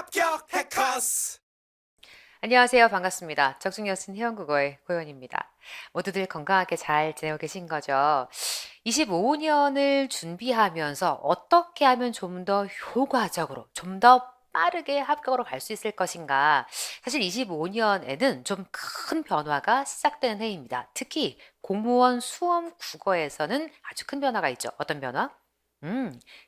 합격 해커스. 안녕하세요. 반갑습니다. 적중여신 회원국어의 고현입니다. 모두들 건강하게 잘 지내고 계신 거죠? 25년을 준비하면서 어떻게 하면 좀 더 효과적으로, 좀 더 빠르게 합격으로 갈 수 있을 것인가? 사실 25년에는 좀 큰 변화가 시작되는 해입니다. 특히 공무원 수험 국어에서는 아주 큰 변화가 있죠. 어떤 변화?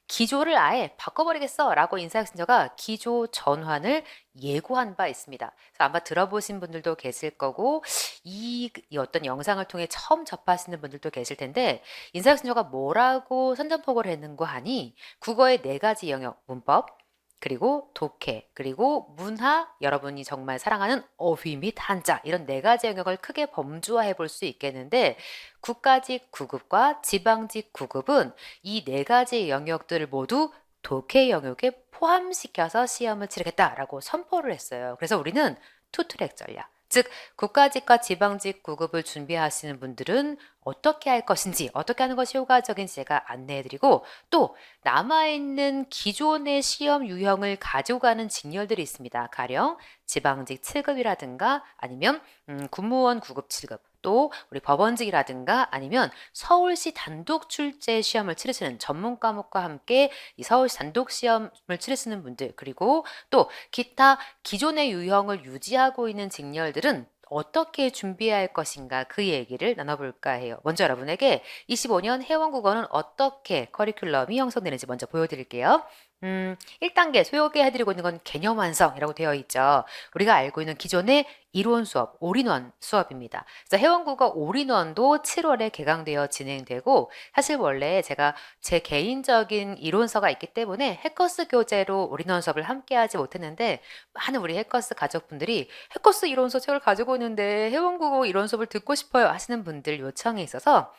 기조를 아예 바꿔버리겠어 라고 인사혁신처가 기조 전환을 예고한 바 있습니다. 그래서 아마 들어보신 분들도 계실 거고 이 어떤 영상을 통해 처음 접하시는 분들도 계실 텐데 인사혁신처가 뭐라고 선전포고를 했는고 하니 국어의 4가지 영역, 문법, 그리고 독해, 그리고 문화, 여러분이 정말 사랑하는 어휘 및 한자 이런 4가지 영역을 크게 범주화해 볼 수 있겠는데 국가직 9급과 지방직 9급은 이 4가지 영역들을 모두 독해 영역에 포함시켜서 시험을 치르겠다라고 선포를 했어요. 그래서 우리는 투트랙 전략, 즉 국가직과 지방직 9급을 준비하시는 분들은 어떻게 할 것인지, 어떻게 하는 것이 효과적인지 제가 안내해드리고 또 남아있는 기존의 시험 유형을 가지고 가는 직렬들이 있습니다. 가령 지방직 7급이라든가 아니면 군무원 9급 7급 또 우리 법원직이라든가 아니면 서울시 단독 출제 시험을 치르시는 전문 과목과 함께 이 서울시 단독 시험을 치르시는 분들 그리고 또 기타 기존의 유형을 유지하고 있는 직렬들은 어떻게 준비해야 할 것인가 그 얘기를 나눠볼까 해요. 먼저 여러분에게 25년 회원국어는 어떻게 커리큘럼이 형성되는지 먼저 보여드릴게요. 1단계 소개해드리고 있는 건 개념 완성이라고 되어 있죠. 우리가 알고 있는 기존의 이론 수업, 올인원 수업입니다. 그래서 회원국어 올인원도 7월에 개강되어 진행되고 사실 원래 제가 제 개인적인 이론서가 있기 때문에 해커스 교재로 올인원 수업을 함께 하지 못했는데 많은 우리 해커스 가족분들이 해커스 이론서 책을 가지고 있는데 회원국어 이론 수업을 듣고 싶어요 하시는 분들 요청이 있어서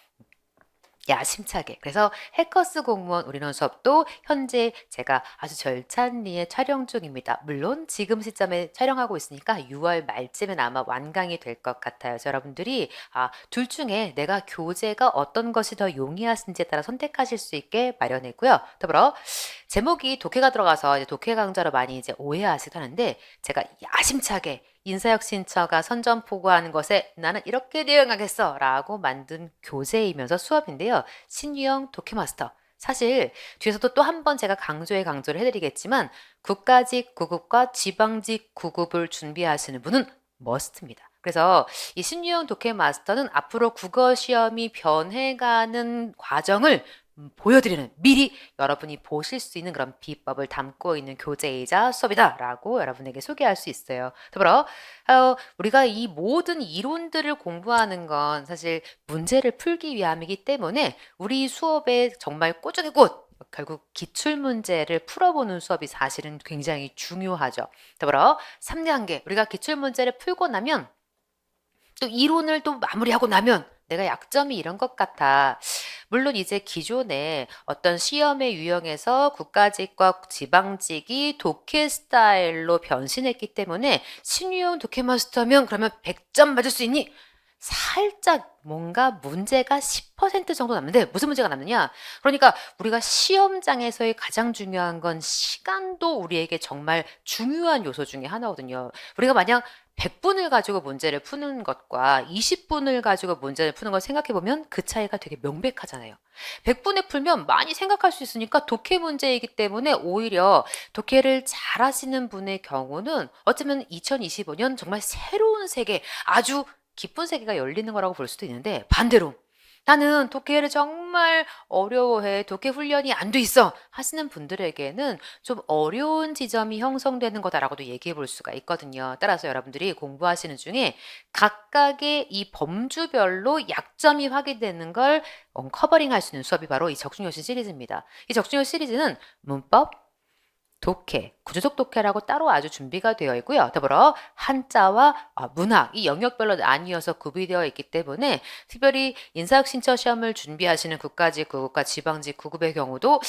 야심차게 그래서 해커스 공무원 올인원 수업도 현재 제가 아주 절찬리에 촬영 중입니다. 물론 지금 시점에 촬영하고 있으니까 6월 말쯤엔 아마 완강이 될 것 같아요. 그래서 여러분들이 둘 중에 내가 교재가 어떤 것이 더 용이하신지에 따라 선택하실 수 있게 마련했고요. 더불어 제목이 독해가 들어가서 이제 독해 강좌로 많이 이제 오해하시긴 하는데 제가 야심차게 인사혁신처가 선전포고하는 것에 나는 이렇게 대응하겠어 라고 만든 교재이면서 수업인데요. 신유형 독해마스터. 사실 뒤에서도 또 한 번 제가 강조를 해드리겠지만 국가직 9급과 지방직 9급을 준비하시는 분은 머스트입니다. 그래서 이 신유형 독해마스터는 앞으로 국어 시험이 변해가는 과정을 보여드리는 미리 여러분이 보실 수 있는 그런 비법을 담고 있는 교재이자 수업이다라고 여러분에게 소개할 수 있어요. 더불어 우리가 이 모든 이론들을 공부하는 건 사실 문제를 풀기 위함이기 때문에 우리 수업에 정말 꼬죽의 꽃 결국 기출문제를 풀어보는 수업이 사실은 굉장히 중요하죠. 더불어 3단계 우리가 기출문제를 풀고 나면 또 이론을 또 마무리하고 나면 내가 약점이 이런 것 같아. 물론 이제 기존에 어떤 시험의 유형에서 국가직과 지방직이 독해 스타일로 변신했기 때문에 신유형 독해 마스터면 그러면 100점 맞을 수 있니? 살짝 뭔가 문제가 10% 정도 남는데 무슨 문제가 남느냐? 그러니까 우리가 시험장에서의 가장 중요한 건 시간도 우리에게 정말 중요한 요소 중에 하나거든요. 우리가 만약 100분을 가지고 문제를 푸는 것과 20분을 가지고 문제를 푸는 걸 생각해 보면 그 차이가 되게 명백하잖아요. 100분에 풀면 많이 생각할 수 있으니까 독해 문제이기 때문에 오히려 독해를 잘 하시는 분의 경우는 어쩌면 2025년 정말 새로운 세계, 아주 기쁜 세계가 열리는 거라고 볼 수도 있는데 반대로 나는 독해를 정말 어려워해. 독해 훈련이 안 돼 있어. 하시는 분들에게는 좀 어려운 지점이 형성되는 거다라고도 얘기해 볼 수가 있거든요. 따라서 여러분들이 공부하시는 중에 각각의 이 범주별로 약점이 확인되는 걸 커버링 할 수 있는 수업이 바로 이 적중요시 시리즈입니다. 이 적중요 시리즈는 문법, 독해, 구조적 독해라고 따로 아주 준비가 되어 있고요. 더불어 한자와 문학 이 영역별로 나뉘어서 구비되어 있기 때문에 특별히 인사혁신처 시험을 준비하시는 국가직 9급과 지방직 9급의 경우도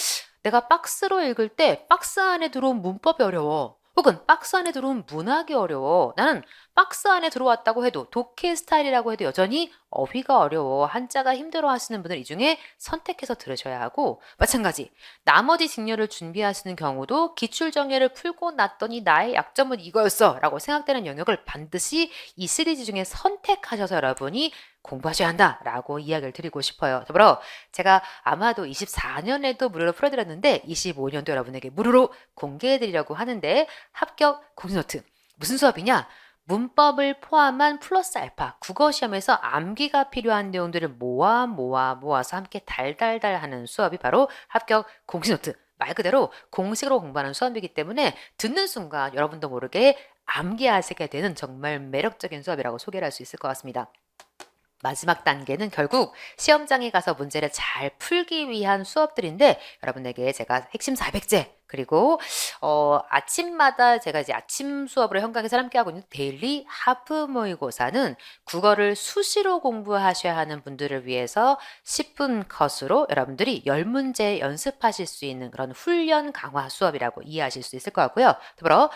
내가 박스로 읽을 때 박스 안에 들어온 문법이 어려워. 혹은 박스 안에 들어온 문학이 어려워. 나는 박스 안에 들어왔다고 해도 독해 스타일이라고 해도 여전히 어휘가 어려워 한자가 힘들어 하시는 분들 이 중에 선택해서 들으셔야 하고, 마찬가지 나머지 직렬을 준비하시는 경우도 기출정예를 풀고 났더니 나의 약점은 이거였어 라고 생각되는 영역을 반드시 이 시리즈 중에 선택하셔서 여러분이 공부하셔야 한다 라고 이야기를 드리고 싶어요. 더불어 제가 아마도 24년에도 무료로 풀어드렸는데 25년도 여러분에게 무료로 공개해드리려고 하는데, 합격 공시노트 무슨 수업이냐? 문법을 포함한 플러스 알파 국어 시험에서 암기가 필요한 내용들을 모아서 함께 달달달 하는 수업이 바로 합격 공시노트, 말 그대로 공식으로 공부하는 수업이기 때문에 듣는 순간 여러분도 모르게 암기하시게 되는 정말 매력적인 수업이라고 소개를 할 수 있을 것 같습니다. 마지막 단계는 결국 시험장에 가서 문제를 잘 풀기 위한 수업들인데, 여러분에게 제가 핵심 400제 그리고 아침마다 제가 이제 아침 수업으로 현강에서 함께하고 있는 데일리 하프 모의고사는 국어를 수시로 공부하셔야 하는 분들을 위해서 10분 컷으로 여러분들이 10문제 연습하실 수 있는 그런 훈련 강화 수업이라고 이해하실 수 있을 것 같고요. 더불어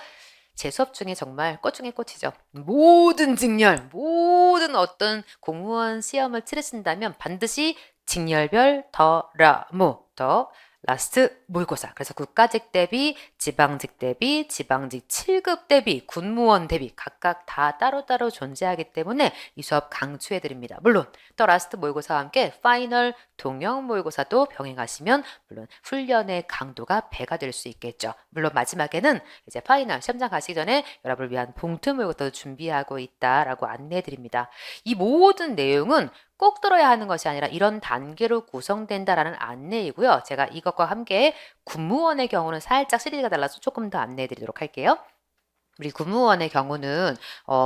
제 수업 중에 정말 꽃 중에 꽃이죠. 모든 직렬, 모든 어떤 공무원 시험을 치르신다면 반드시 직렬별 더 라스트 모의고사. 그래서 국가직 대비, 지방직 대비, 지방직 7급 대비, 군무원 대비 각각 다 따로따로 존재하기 때문에 이 수업 강추해드립니다. 물론 더 라스트 모의고사와 함께 파이널 동영 모의고사도 병행하시면 물론 훈련의 강도가 배가 될 수 있겠죠. 물론 마지막에는 이제 파이널 시험장 가시기 전에 여러분을 위한 봉투 모의고사도 준비하고 있다라고 안내해드립니다. 이 모든 내용은 꼭 들어야 하는 것이 아니라 이런 단계로 구성된다라는 안내이고요. 제가 이것과 함께 군무원의 경우는 살짝 시리즈가 달라서 조금 더 안내해 드리도록 할게요. 우리 군무원의 경우는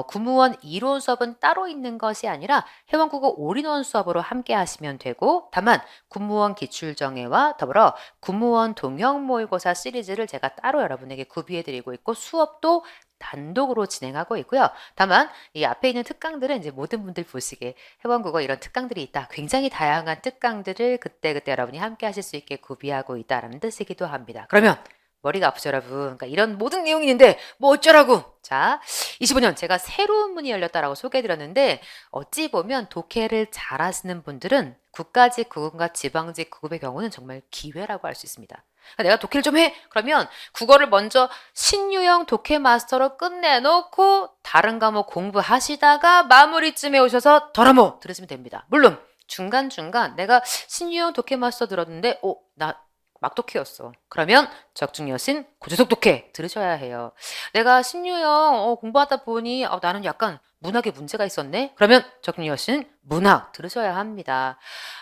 군무원 이론 수업은 따로 있는 것이 아니라 회원국어 올인원 수업으로 함께 하시면 되고, 다만 군무원 기출정예와 더불어 군무원 동영 모의고사 시리즈를 제가 따로 여러분에게 구비해 드리고 있고, 수업도 단독으로 진행하고 있고요. 다만 이 앞에 있는 특강들은 이제 모든 분들 보시기에 회원국어 이런 특강들이 있다, 굉장히 다양한 특강들을 그때그때 여러분이 함께 하실 수 있게 구비하고 있다라는 뜻이기도 합니다. 그러면 머리가 아프죠, 여러분? 그러니까 이런 모든 내용이 있는데 뭐 어쩌라고? 자, 25년 제가 새로운 문이 열렸다라고 소개해드렸는데, 어찌 보면 독해를 잘하시는 분들은 국가직 9급과 지방직 9급의 경우는 정말 기회라고 할 수 있습니다. 그러니까 내가 독해를 좀 해? 그러면 국어를 먼저 신유형 독해 마스터로 끝내놓고 다른 과목 공부하시다가 마무리쯤에 오셔서 덜어모 들으시면 됩니다. 물론 중간중간 내가 신유형 독해 마스터 들었는데 나 막독해였어. 그러면 적중여신 고조속 독해 들으셔야 해요. 내가 신유형 공부하다 보니 나는 약간 문학에 문제가 있었네? 그러면 적중여신 문학 들으셔야 합니다.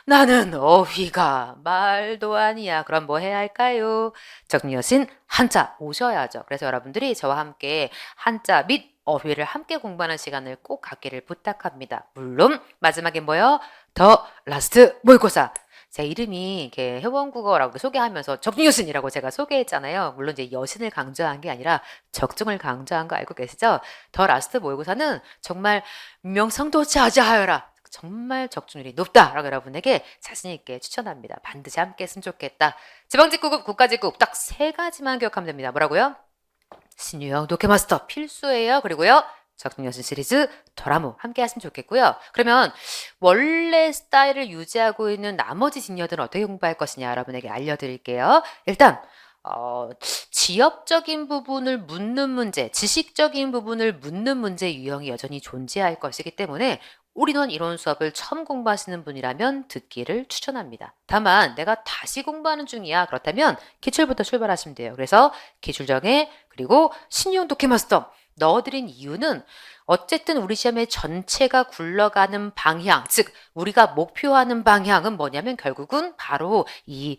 나는 어휘가 말도 아니야. 그럼 뭐 해야 할까요? 적중여신 한자 오셔야죠. 그래서 여러분들이 저와 함께 한자 및 어휘를 함께 공부하는 시간을 꼭 갖기를 부탁합니다. 물론 마지막에 뭐요? 더 라스트 모의고사. 제 이름이 이렇게 회원국어라고 소개하면서 적중여신이라고 제가 소개했잖아요. 물론 이제 여신을 강조한 게 아니라 적중을 강조한 거 알고 계시죠? 더 라스트 모의고사는 정말 명성도 자자하여라, 정말 적중률이 높다라고 여러분에게 자신 있게 추천합니다. 반드시 함께 했으면 좋겠다. 지방직 9급, 국가직 9급 딱 3가지만 기억하면 됩니다. 뭐라고요? 신유형 독해 마스터 필수예요. 그리고요, 적중여신 시리즈 더라모 함께 하시면 좋겠고요. 그러면 원래 스타일을 유지하고 있는 나머지 직렬들은 어떻게 공부할 것이냐 여러분에게 알려드릴게요. 일단 지엽적인 부분을 묻는 문제, 지식적인 부분을 묻는 문제 유형이 여전히 존재할 것이기 때문에 올인원 이론 수업을 처음 공부하시는 분이라면 듣기를 추천합니다. 다만 내가 다시 공부하는 중이야, 그렇다면 기출부터 출발하시면 돼요. 그래서 기출정예 그리고 신유형 독해 마스터 넣어드린 이유는 어쨌든 우리 시험의 전체가 굴러가는 방향, 즉 우리가 목표하는 방향은 뭐냐면 결국은 바로 이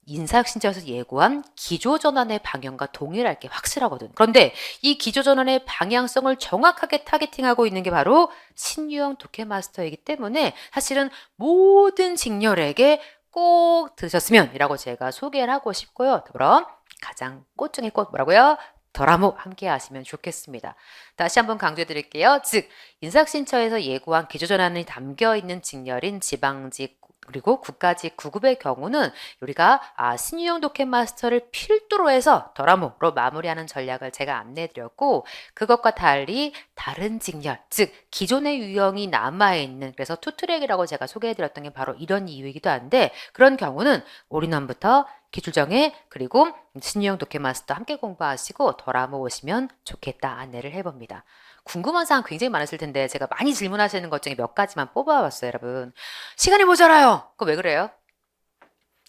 인사혁신처에서 예고한 기조전환의 방향과 동일할 게 확실하거든. 그런데 이 기조전환의 방향성을 정확하게 타겟팅하고 있는 게 바로 신유형 독해 마스터이기 때문에 사실은 모든 직렬에게 꼭 들으셨으면 이라고 제가 소개를 하고 싶고요. 그럼 가장 꽃 중의 꽃 뭐라고요? 더라모 함께 하시면 좋겠습니다. 다시 한번 강조해 드릴게요. 즉 인사혁신처에서 예고한 기조전환이 담겨있는 직렬인 지방직 그리고 9까지 9급의 경우는 우리가 신유형 독해 마스터를 필두로 해서 덜어모로 마무리하는 전략을 제가 안내해드렸고, 그것과 달리 다른 직렬, 즉 기존의 유형이 남아있는, 그래서 투트랙이라고 제가 소개해드렸던 게 바로 이런 이유이기도 한데, 그런 경우는 올인원부터 기출정해 그리고 신유형 독해 마스터 함께 공부하시고 덜어모 오시면 좋겠다 안내를 해봅니다. 궁금한 사항 굉장히 많으실 텐데 제가 많이 질문하시는 것 중에 몇 가지만 뽑아봤어요, 여러분. 시간이 모자라요. 그거 왜 그래요?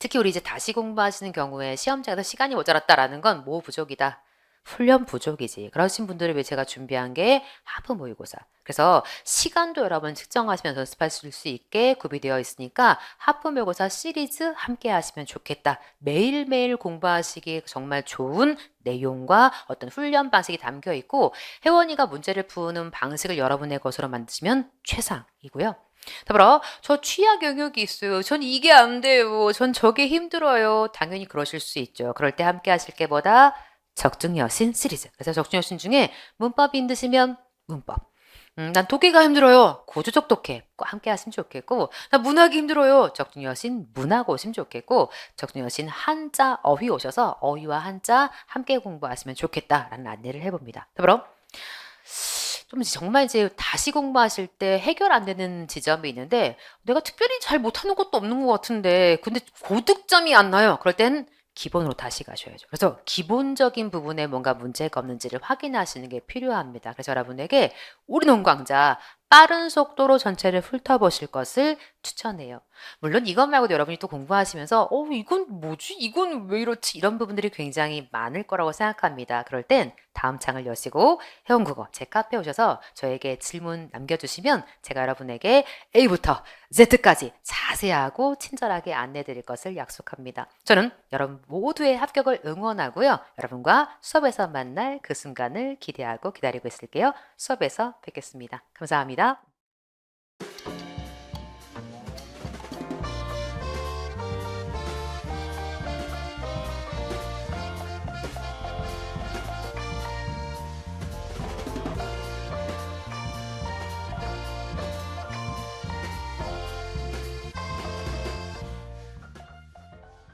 특히 우리 이제 다시 공부하시는 경우에 시험장에서 시간이 모자랐다라는 건 뭐 부족이다. 훈련 부족이지. 그러신 분들을 위해 제가 준비한 게 하프 모의고사. 그래서 시간도 여러분 측정하시면서 연습하실 수 있게 구비되어 있으니까 하프 모의고사 시리즈 함께 하시면 좋겠다. 매일매일 공부하시기 정말 좋은 내용과 어떤 훈련 방식이 담겨 있고, 혜원이가 문제를 푸는 방식을 여러분의 것으로 만드시면 최상이고요. 더불어 저 취약 영역이 있어요. 전 이게 안 돼요. 전 저게 힘들어요. 당연히 그러실 수 있죠. 그럴 때 함께 하실 게 뭐다? 적중여신 시리즈. 그래서 적중여신 중에 문법이 힘드시면 문법. 난 독해가 힘들어요. 고주적 독해. 함께 하시면 좋겠고, 난 문학이 힘들어요. 적중여신 문학 오시면 좋겠고, 적중여신 한자 어휘 오셔서 어휘와 한자 함께 공부하시면 좋겠다라는 안내를 해봅니다. 더불어 좀 정말 이제 다시 공부하실 때 해결 안 되는 지점이 있는데, 내가 특별히 잘 못하는 것도 없는 것 같은데 근데 고득점이 안 나요. 그럴 땐 기본으로 다시 가셔야죠. 그래서 기본적인 부분에 뭔가 문제가 없는지를 확인하시는 게 필요합니다. 그래서 여러분에게 우리농광자 빠른 속도로 전체를 훑어보실 것을 추천해요. 물론 이것 말고도 여러분이 또 공부하시면서 이건 뭐지? 이건 왜 이렇지? 이런 부분들이 굉장히 많을 거라고 생각합니다. 그럴 땐 다음 창을 여시고 해온국어 제 카페에 오셔서 저에게 질문 남겨주시면 제가 여러분에게 A부터 Z까지 자세하고 친절하게 안내 드릴 것을 약속합니다. 저는 여러분 모두의 합격을 응원하고요. 여러분과 수업에서 만날 그 순간을 기대하고 기다리고 있을게요. 수업에서 뵙겠습니다. 감사합니다.